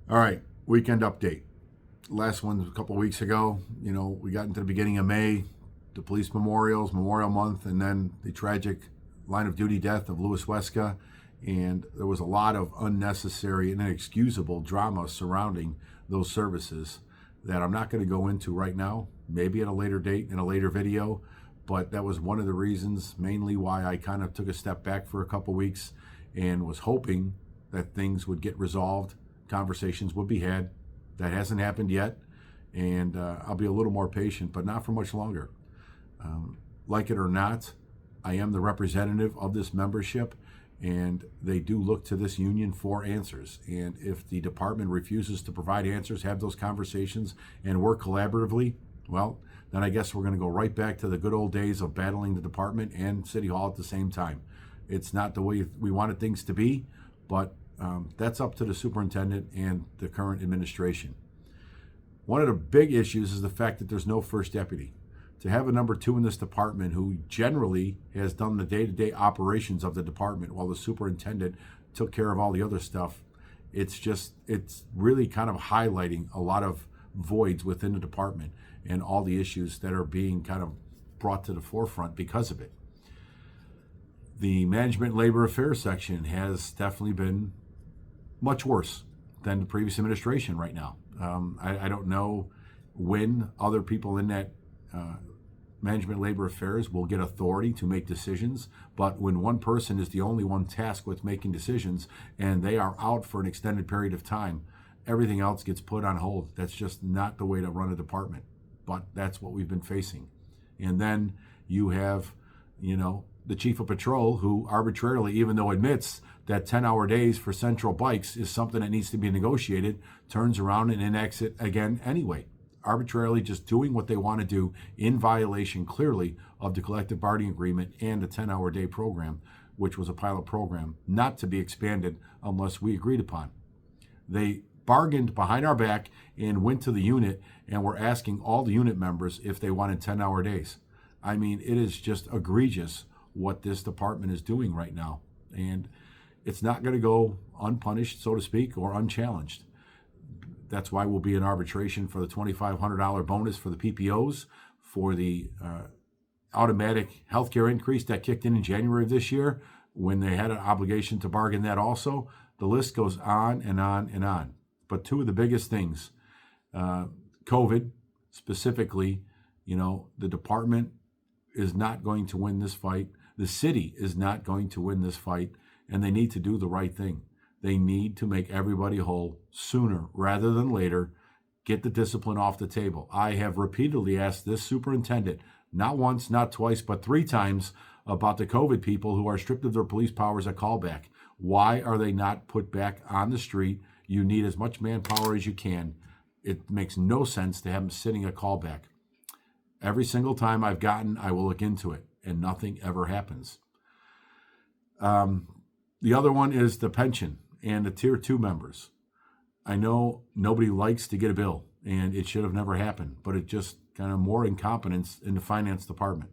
All right, weekend update. Last one was a couple of weeks ago. We got into the beginning of May, the police memorials, Memorial Month, and then the tragic line of duty death of Louis Weska. And there was a lot of unnecessary and inexcusable drama surrounding those services that I'm not going to go into right now, maybe at a later date in a later video. But that was one of the reasons, mainly why I kind of took a step back for a couple of weeks and was hoping that things would get resolved, conversations would be had. That hasn't happened yet, and I'll be a little more patient, but not for much longer. Like it or not, I am the representative of this membership, and they do look to this union for answers. And if the department refuses to provide answers, have those conversations, and work collaboratively, well, then I guess we're going to go right back to the good old days of battling the department and City Hall at the same time. It's not the way we wanted things to be, but that's up to the superintendent and the current administration. One of the big issues is the fact that there's no first deputy. To have a number two in this department who generally has done the day-to-day operations of the department while the superintendent took care of all the other stuff, it's really kind of highlighting a lot of voids within the department and all the issues that are being kind of brought to the forefront because of it. The Management and Labor Affairs section has definitely been much worse than the previous administration right now. I don't know when other people in that Management and Labor Affairs will get authority to make decisions, but when one person is the only one tasked with making decisions and they are out for an extended period of time, everything else gets put on hold. That's just not the way to run a department, but that's what we've been facing. And then you have, the chief of patrol who arbitrarily, even though admits that 10-hour days for central bikes is something that needs to be negotiated, turns around and enacts it again anyway. Arbitrarily just doing what they want to do in violation clearly of the collective bargaining agreement and the 10-hour day program, which was a pilot program, not to be expanded unless we agreed upon. They bargained behind our back and went to the unit and were asking all the unit members if they wanted 10-hour days. I mean, it is just egregious what this department is doing right now. And it's not going to go unpunished, so to speak, or unchallenged. That's why we'll be in arbitration for the $2,500 bonus for the PPOs, for the automatic healthcare increase that kicked in January of this year, when they had an obligation to bargain that also. The list goes on and on and on. But two of the biggest things, COVID specifically, the department is not going to win this fight. The city is not going to win this fight, and they need to do the right thing. They need to make everybody whole sooner rather than later. Get the discipline off the table. I have repeatedly asked this superintendent, not once, not twice, but 3 times, about the COVID people who are stripped of their police powers at callback. Why are they not put back on the street? You need as much manpower as you can. It makes no sense to have them sitting at callback. Every single time I've gotten, I will look into it, and nothing ever happens. The other one is the pension and the Tier 2 members. I know nobody likes to get a bill, and it should have never happened, but it just kind of more incompetence in the finance department.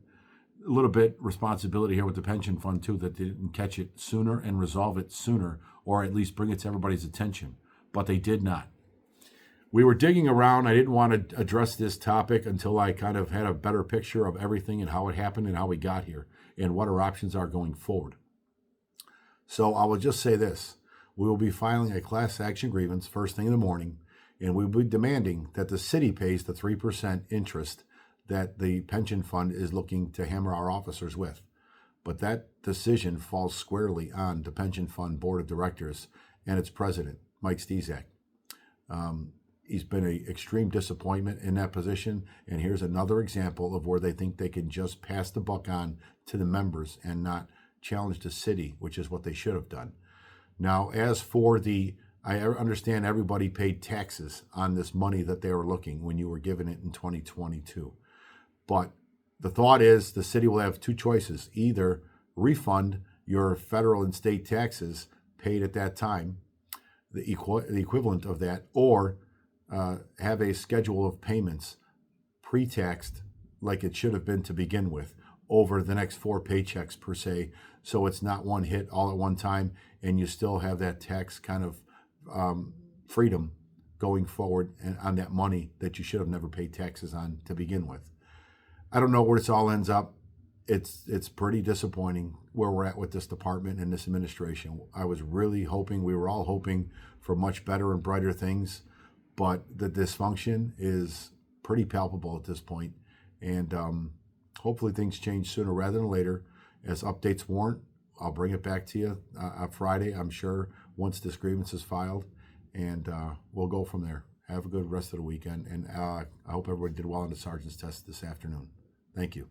A little bit responsibility here with the pension fund, too, that they didn't catch it sooner and resolve it sooner, or at least bring it to everybody's attention, but they did not. We were digging around. I didn't want to address this topic until I kind of had a better picture of everything and how it happened and how we got here and what our options are going forward. So I will just say this. We will be filing a class action grievance first thing in the morning, and we will be demanding that the city pays the 3% interest that the pension fund is looking to hammer our officers with. But that decision falls squarely on the pension fund board of directors and its president, Mike Stezak. He's been an extreme disappointment in that position, and here's another example of where they think they can just pass the buck on to the members and not challenge the city, which is what they should have done. Now, as for I understand everybody paid taxes on this money that they were looking when you were given it in 2022. But the thought is the city will have 2 choices: either refund your federal and state taxes paid at that time, the equivalent of that, or have a schedule of payments pre-taxed like it should have been to begin with over the next 4 paychecks per se, so it's not one hit all at one time and you still have that tax kind of freedom going forward and on that money that you should have never paid taxes on to begin with. I don't know where this all ends up. It's pretty disappointing where we're at with this department and this administration. I was really hoping, we were all hoping for much better and brighter things, but the dysfunction is pretty palpable at this point. And hopefully things change sooner rather than later. As updates warrant, I'll bring it back to you on Friday, I'm sure, once this grievance is filed, and we'll go from there. Have a good rest of the weekend, and I hope everybody did well on the sergeant's test this afternoon. Thank you.